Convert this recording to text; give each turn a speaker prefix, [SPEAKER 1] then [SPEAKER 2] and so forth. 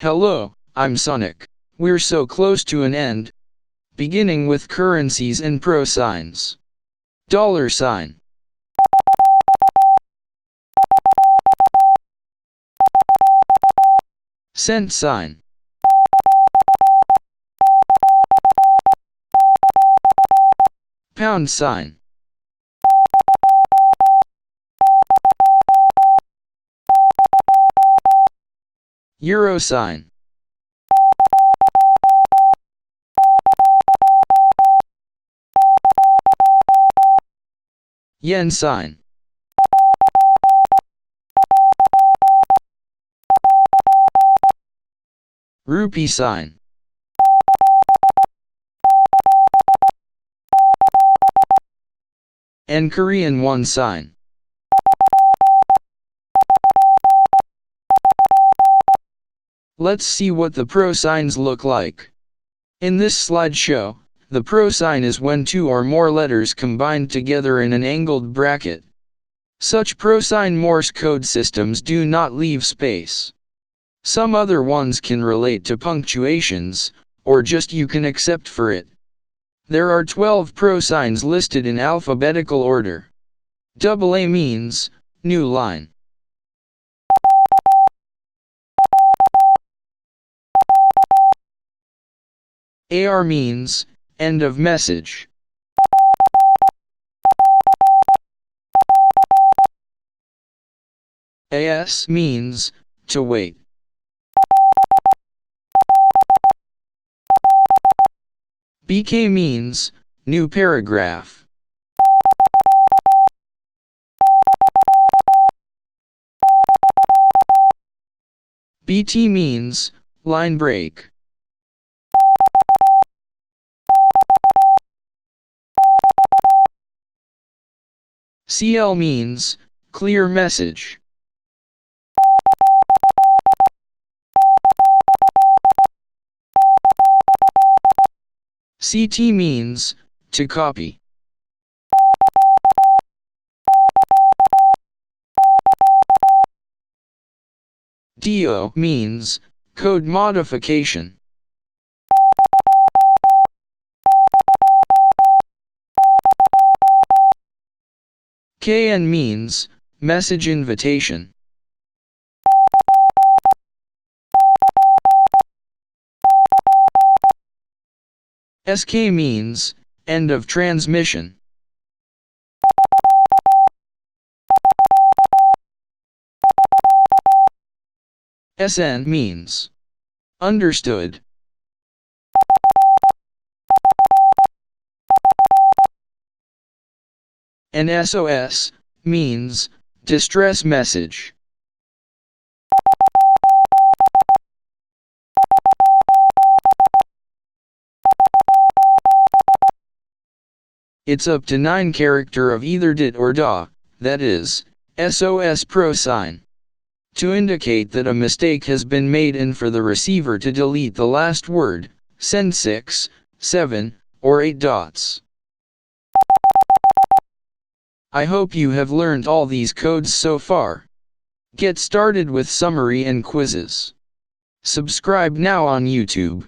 [SPEAKER 1] Hello, I'm Sonic. We're so close to an end. Beginning with currencies and prosigns. $, cent sign, pound sign, euro sign, yen sign, rupee sign, and Korean won sign. Let's see what the prosigns look like. In this slideshow, the prosign is when two or more letters combined together in an angled bracket. Such prosign Morse code systems do not leave space. Some other ones can relate to punctuations, or just you can accept for it. There are 12 prosigns listed in alphabetical order. AA means new line. AR means end of message. AS means to wait. BK means new paragraph. BT means line break. CL means clear message. CT means to copy. DO means code modification. KN means message invitation. SK means end of transmission. SN means understood. And SOS means distress message. It's up to 9 character of either DIT or DA, that is, SOS prosign, to indicate that a mistake has been made and for the receiver to delete the last word, send 6, 7, or 8 dots. I hope you have learned all these codes so far. Get started with summary and quizzes. Subscribe now on YouTube.